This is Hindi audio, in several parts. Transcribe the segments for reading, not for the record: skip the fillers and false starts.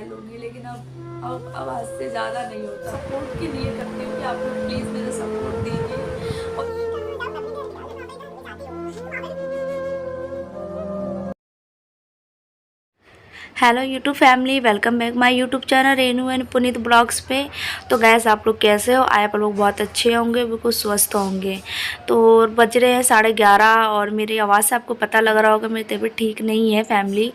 लूँगी, लेकिन अब आज से ज़्यादा नहीं होता। सपोर्ट के लिए करती हूँ कि आप लोग प्लीज़ मेरा सपोर्ट दीजिए। और hello YouTube family, welcome back my YouTube channel Renu and Puneet blogs पे। तो गैस आप लोग कैसे हो? आप लोग बहुत अच्छे होंगे, बिल्कुल स्वस्थ होंगे। तो बज रहे हैं 11:30 और मेरी आवाज़ से आपको पता लग रहा होगा मेरी तबीयत ठीक नहीं है फैमिली।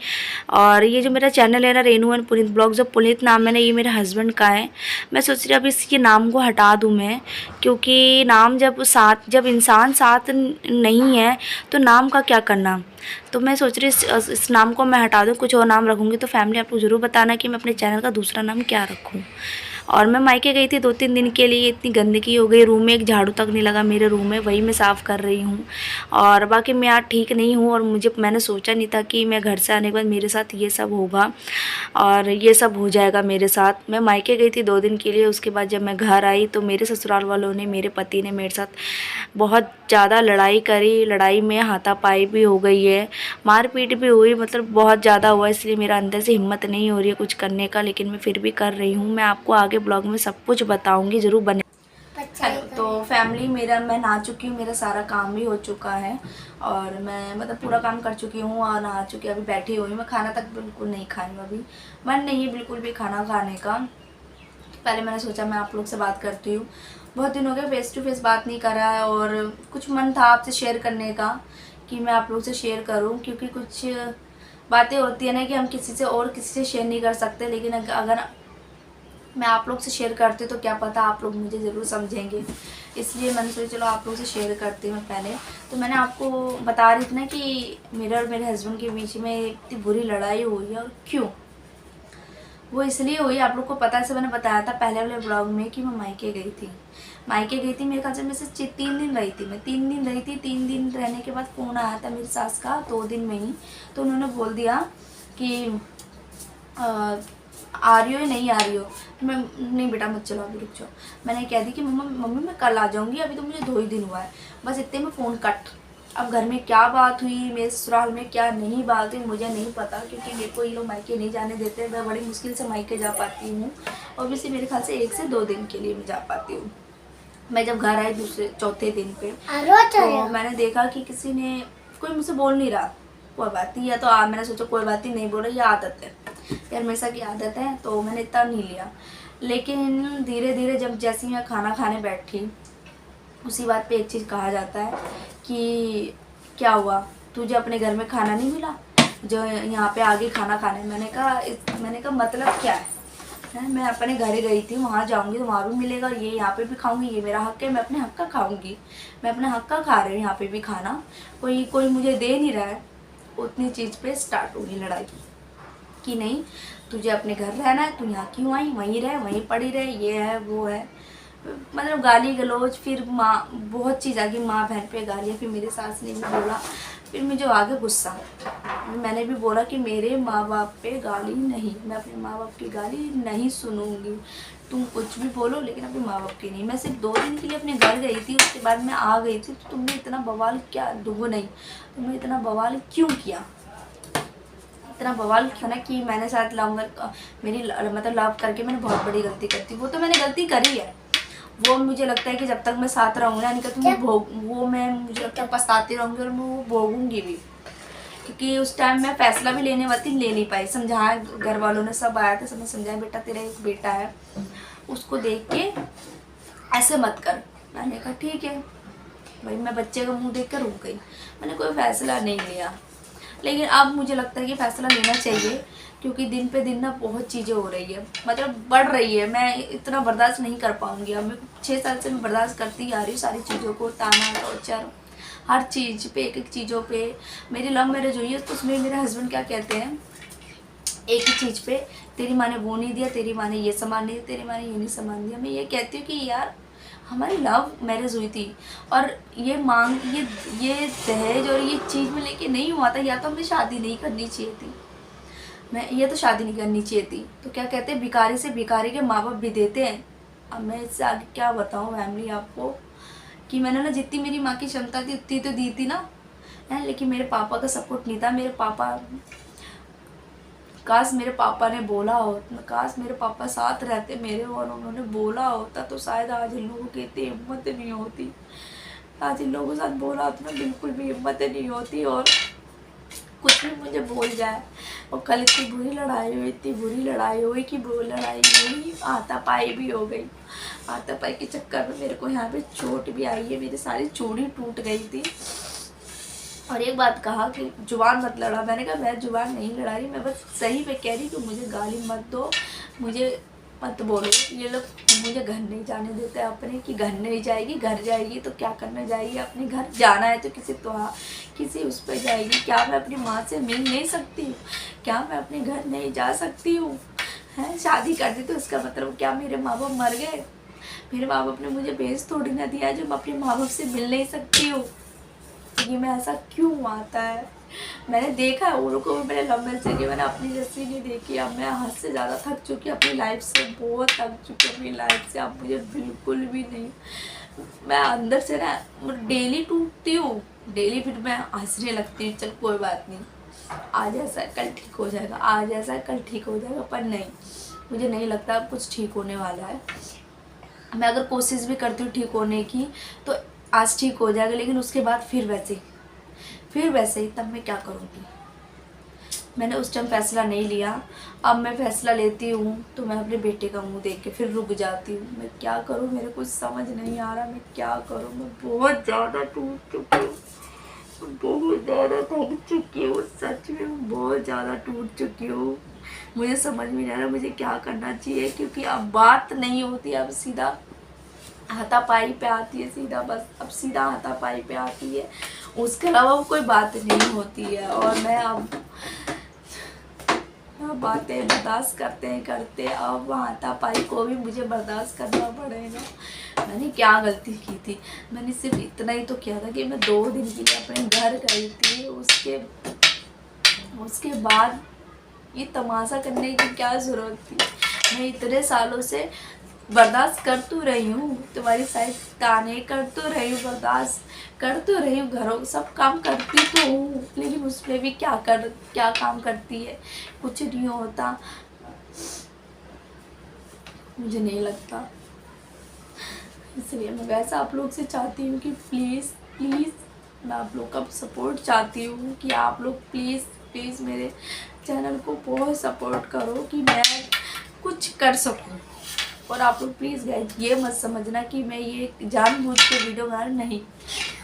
और ये जो मेरा चैनल है ना, रेनू एंड पुनीत ब्लॉग, जो पुनीत नाम है ना, ये मेरे हस्बैंड का है। मैं सोच रही अब इसके नाम को हटा दूँ मैं, क्योंकि नाम जब इंसान साथ नहीं है तो नाम का क्या करना। तो मैं सोच रही इस नाम को मैं हटा दूँ, कुछ और नाम रखूँगी। तो फैमिली आप लोग ज़रूर बताना कि मैं अपने चैनल का दूसरा नाम क्या रखूँ। और मैं मायके गई थी 2-3 दिन के लिए, इतनी गंदगी हो गई रूम में, एक झाड़ू तक नहीं लगा मेरे रूम में, वही मैं साफ़ कर रही हूँ। और बाकी मैं आज ठीक नहीं हूँ, और मैंने सोचा नहीं था कि मैं घर से आने के बाद मेरे साथ ये सब होगा और ये सब हो जाएगा मेरे साथ। मैं मायके गई थी 2 दिन के लिए, उसके बाद जब मैं घर आई तो मेरे ससुराल वालों ने, मेरे पति ने मेरे साथ बहुत ज़्यादा लड़ाई करी। लड़ाई में हाथापाई भी हो गई है, मारपीट भी हुई, मतलब बहुत ज़्यादा हुआ। इसलिए मेरा अंदर से हिम्मत नहीं हो रही है कुछ करने का, लेकिन मैं फिर भी कर रही हूँ। मैं आपको आगे ब्लॉग में सब कुछ बताऊँगी, ज़रूर बने। हेलो, तो फैमिली मैं नहा चुकी हूँ, मेरा सारा काम भी हो चुका है और मैं मतलब पूरा काम कर चुकी हूँ और नहा चुकी हूँ। अभी बैठी हुई हूँ, मैं खाना तक बिल्कुल नहीं खाई हूँ, अभी मन नहीं है बिल्कुल भी खाना खाने का। पहले मैंने सोचा मैं आप लोग से बात करती हूँ, बहुत दिन हो गए फेस टू फेस बात नहीं करा है, और कुछ मन था आपसे शेयर करने का कि मैं आप लोग से शेयर करूँ, क्योंकि कुछ बातें होती है ना कि हम किसी से शेयर नहीं कर सकते, लेकिन अगर मैं आप लोग से शेयर करती हूँ तो क्या पता आप लोग मुझे ज़रूर समझेंगे। इसलिए मैंने सोचा चलो आप लोग से शेयर करती हूँ। पहले तो मैंने आपको बता रही थी ना कि मेरे और मेरे हस्बैंड के बीच में इतनी बुरी लड़ाई हुई है, और क्यों वो इसलिए हुई आप लोग को पता है। से मैंने बताया था पहले वाले ब्लॉग में कि मैं मायके गई थी। मायके गई थी, मेरे ख्याल से मैं से 3 दिन रही थी, मैं 3 दिन रही थी। 3 दिन रहने के बाद फ़ोन आया था मेरी सास का 2 दिन में ही। तो उन्होंने बोल दिया कि आ रही हो या नहीं आ रही हो। तो मैं नहीं बेटा मत चलो अभी, रुक जाओ। मैंने कह दी कि मम्मी मैं कल आ जाऊँगी, अभी तो मुझे 2 ही दिन हुआ है। बस इतने में फ़ोन कट। अब घर में क्या बात हुई, मेरे ससुराल में क्या नहीं बात हुई, मुझे नहीं पता, क्योंकि मेरे को ये लोग मायके नहीं जाने देते। मैं बड़ी मुश्किल से मायके जा पाती हूँ, ऑब्वियसली मेरे ख्याल से 1 से 2 दिन के लिए मैं जा पाती हूँ। मैं जब घर आई चौथे दिन पे, तो मैंने देखा कि किसी ने, कोई मुझसे बोल नहीं रहा। कोई बात नहीं, या तो मैंने सोचा कोई बात नहीं बोल रहा, ये आदत है यार, हमेशा की आदत है, तो मैंने इतना नहीं लिया। लेकिन धीरे धीरे जब जैसे ही मैं खाना खाने बैठी, उसी बात पे एक चीज़ कहा जाता है कि क्या हुआ, तुझे अपने घर में खाना नहीं मिला जो यहाँ पे आगे खाना खाने। मैंने कहा मतलब क्या है, मैं अपने घर गई थी, वहाँ जाऊँगी तो वहाँ भी मिलेगा, ये यहाँ पे भी खाऊंगी, ये मेरा हक है, मैं अपने हक का खाऊंगी। मैं अपने हक का खा रही हूँ यहाँ पे भी खाना, कोई मुझे दे नहीं रहा है। उतनी चीज़ पे स्टार्ट होगी लड़ाई कि नहीं तुझे अपने घर रहना है, तू यहाँ क्यों आई, वहीं रह, वहीं पड़ी रहे, ये है वो है, मतलब गाली गलौज। फिर माँ, बहुत चीज़ आ गई, माँ बहन पे गालियाँ। फिर मेरी सास ने भी बोला, फिर मुझे आगे गुस्सा। मैंने भी बोला कि मेरे माँ बाप पे गाली नहीं, मैं अपने माँ बाप की गाली नहीं सुनूंगी, तुम कुछ भी बोलो लेकिन अपने माँ बाप की नहीं। मैं सिर्फ 2 दिन के लिए अपने घर गई थी, उसके बाद मैं आ गई थी। तो तुमने इतना बवाल क्या, दुगो नहीं, तुमने इतना बवाल क्यों किया, इतना बवाल क्यों ना कि मैंने शायद मतलब लव करके मैंने बहुत बड़ी गलती करती। वो तो मैंने गलती करी है, वो मुझे लगता है कि जब तक मैं साथ रहूँगी ना, मुझे लगता है पछताती रहूँगी, और मैं वो भोगूंगी भी। क्योंकि उस टाइम मैं फैसला भी लेने वाली थी, ले नहीं पाई। समझाया, घर वालों ने सब आया था, सबने समझाया बेटा तेरा एक बेटा है, उसको देख के ऐसे मत कर। मैंने कहा ठीक है भाई, मैं बच्चे का मुंह देख कर रुक गई, मैंने कोई फैसला नहीं लिया। लेकिन अब मुझे लगता है कि फ़ैसला लेना चाहिए, क्योंकि दिन पे दिन ना बहुत चीज़ें हो रही है, मतलब बढ़ रही है। मैं इतना बर्दाश्त नहीं कर पाऊँगी अब। मैं 6 साल से मैं बर्दाश्त करती आ रही हूँ सारी चीज़ों को, ताना टॉर्चर, हर चीज़ पे, एक चीज़ों पे। मेरी लव मैरिज हुई है, तो उसमें मेरे हस्बैंड क्या कहते हैं, एक ही चीज़ पे, तेरी माँ ने वो नहीं दिया, तेरी माँ ने ये सामान नहीं दिया, तेरी माँ ने ये नहीं सामान दिया। मैं ये कहती हूँ कि यार हमारी लव मैरिज हुई थी, और ये दहेज और ये चीज़ में लेके नहीं हुआ था, या तो हमें शादी नहीं करनी चाहिए थी, मैं ये तो शादी नहीं करनी चाहिए थी। तो क्या कहते हैं, भिखारी से भिखारी के माँ बाप भी देते हैं। अब मैं इससे आगे क्या बताऊँ फैमिली आपको, कि मैंने ना जितनी मेरी माँ की क्षमता थी उतनी तो दी थी ना है, लेकिन मेरे पापा का सपोर्ट नहीं था। मेरे पापा काश मेरे पापा ने बोला हो, काश मेरे पापा साथ रहते मेरे और उन्होंने बोला होता तो शायद आज इन लोगों की इतनी हिम्मत नहीं होती। आज इन लोगों के साथ बोला होता ना, बिल्कुल भी हिम्मत नहीं होती और कुछ भी मुझे बोल जाए। और कल इतनी बुरी लड़ाई हुई, इतनी बुरी लड़ाई हुई कि वो लड़ाई हुई हाथापाई भी हो गई। हाथापाई के चक्कर में मेरे को यहाँ पे चोट भी आई है, मेरी सारी चूड़ी टूट गई थी। और एक बात कहा कि जुबान मत लड़ा, मैंने कहा मैं जुबान नहीं लड़ा रही, मैं बस सही पे कह रही कि मुझे गाली मत दो, मुझे मत बोलो। ये लोग मुझे घर नहीं जाने देते अपने, कि घर नहीं जाएगी, घर जाएगी तो क्या करने जाएगी, अपने घर जाना है तो किसी उस पर जाएगी। क्या मैं अपनी माँ से मिल नहीं सकती हूँ? क्या मैं अपने घर नहीं जा सकती हूँ? हैं, शादी कर दी तो इसका मतलब क्या मेरे माँ बाप मर गए? मेरे माँ बाप ने मुझे भेज थोड़ी ना दिया है जो मैं अपने माँ बाप से मिल नहीं सकती हूँ। ये में ऐसा क्यों आता है? मैंने देखा है उन को भी, मैंने लव मैरिज की, मैंने अपनी जैसी नहीं देखी। अब मैं हद से ज़्यादा थक चुकी हूँ अपनी लाइफ से, बहुत थक चुकी हूँ अपनी लाइफ से। अब मुझे बिल्कुल भी नहीं, मैं अंदर से ना डेली टूटती हूँ, डेली फिर मैं हंसने लगती हूँ। चल कोई बात नहीं, आज ऐसा है कल ठीक हो जाएगा, आज ऐसा है कल ठीक हो जाएगा, पर नहीं, मुझे नहीं लगता अब कुछ ठीक होने वाला है। मैं अगर कोशिश भी करती हूँ ठीक होने की तो आज ठीक हो जाएगा, लेकिन उसके बाद फिर वैसे ही तब मैं क्या करूँगी? मैंने उस टाइम फैसला नहीं लिया, अब मैं फैसला लेती हूँ तो मैं अपने बेटे का मुंह देख के फिर रुक जाती हूँ। मैं क्या करूँ, मेरे कुछ समझ नहीं आ रहा मैं क्या करूँ। मैं बहुत ज़्यादा टूट चुकी हूँ, बहुत ज़्यादा थक चुकी हूँ, सच में मैं बहुत ज़्यादा टूट चुकी हूँ। मुझे समझ में नहीं आ रहा मुझे क्या करना चाहिए, क्योंकि अब बात नहीं होती, अब सीधा हाथापाई पे आती है, सीधा बस अब सीधा हाथापाई पे आती है, उसके अलावा कोई बात नहीं होती है। और मैं अब बातें बर्दाश्त करते अब हाथापाई को भी मुझे बर्दाश्त करना पड़ेगा। मैंने क्या गलती की थी? मैंने सिर्फ इतना ही तो किया था कि मैं 2 दिन के लिए अपने घर गई थी, उसके बाद ये तमाशा करने की क्या ज़रूरत थी? मैं इतने सालों से बर्दाश्त कर तो रही हूँ, तुम्हारी साइड ताने कर तो रही हूँ, बर्दाश्त कर तो रही हूँ, घरों सब काम करती तो हूँ, लेकिन उसमें भी क्या काम करती है? कुछ नहीं होता। मुझे नहीं लगता, इसलिए मैं वैसा आप लोग से चाहती हूँ कि प्लीज़ मैं आप लोग का सपोर्ट चाहती हूँ कि आप लोग प्लीज़ मेरे चैनल को बहुत सपोर्ट करो कि मैं कुछ कर सकूँ। और आप लोग प्लीज़ गाइस ये मत समझना कि मैं ये जानबूझ के वीडियो बना रही, नहीं,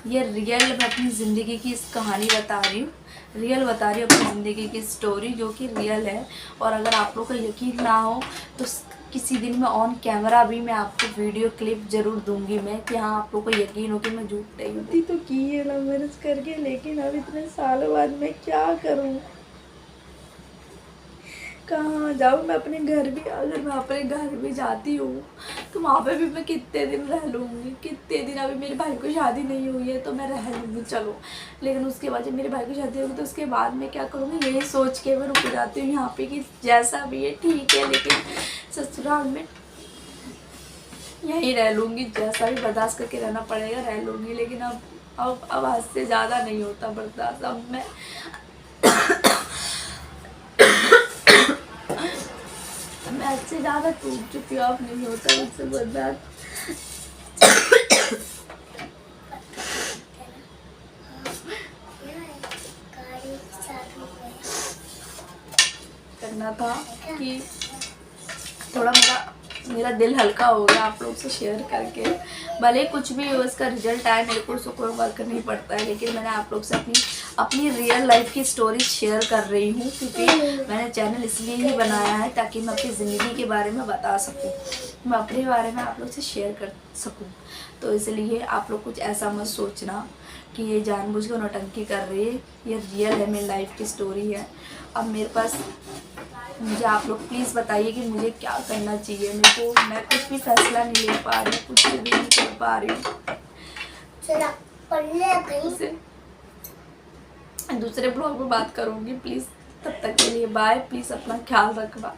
ये रियल मैं अपनी ज़िंदगी की इस कहानी बता रही हूँ, रियल बता रही हूँ अपनी ज़िंदगी की स्टोरी जो कि रियल है। और अगर आप लोग का यकीन ना हो तो किसी दिन मैं ऑन कैमरा भी मैं आपको वीडियो क्लिप ज़रूर दूंगी मैं, कि हाँ आप लोग को यकीन हो कि मैं झूठ नहीं होती तो की है लव मैरिज करके, लेकिन अब इतने सालों बाद मैं क्या करूँ, कहाँ जाऊँ? मैं अपने घर भी, अगर मैं अपने घर भी जाती हूँ तो वहाँ पे भी मैं कितने दिन रह लूँगी, कितने दिन? अभी मेरे भाई को शादी नहीं हुई है तो मैं रह लूँगी चलो, लेकिन उसके बाद जब मेरे भाई की शादी होगी तो उसके बाद मैं क्या करूँगी, यही सोच के मैं रुक जाती हूँ यहाँ पे कि जैसा भी है ठीक है, लेकिन ससुराल में यहीं रह लूँगी, जैसा भी बर्दाश्त करके रहना पड़ेगा रह लूँगी। लेकिन अब आज से ज़्यादा नहीं होता बर्दाश्त, अब मैं से ज़्यादा टूट चुकी हूँ, अब नहीं होता मुझसे बर्दाश्त। करना था कि थोड़ा मेरा दिल हल्का हो गया आप लोग से शेयर करके, भले कुछ भी हो इसका रिजल्ट आए, मेरे को उसको कोई वर्क नहीं पड़ता है, लेकिन मैंने आप लोग से अपनी रियल लाइफ की स्टोरी शेयर कर रही हूँ, क्योंकि मैंने चैनल इसलिए ही बनाया है ताकि मैं अपनी ज़िंदगी के बारे में बता सकूँ, मैं अपने बारे में आप लोग से शेयर कर सकूँ। तो इसलिए आप लोग कुछ ऐसा मत सोचना कि ये जानबूझ कर नौटंकी कर रही है, ये रियल है, मेरी लाइफ की स्टोरी है। अब मेरे पास, मुझे आप लोग प्लीज़ बताइए कि मुझे क्या करना चाहिए। मैं कुछ भी फैसला नहीं ले पा रही, कुछ भी नहीं कर पा रही हूँ। दूसरे ब्लॉग में बात करूँगी प्लीज़, तब तक के लिए बाय। प्लीज़ अपना ख्याल रखना।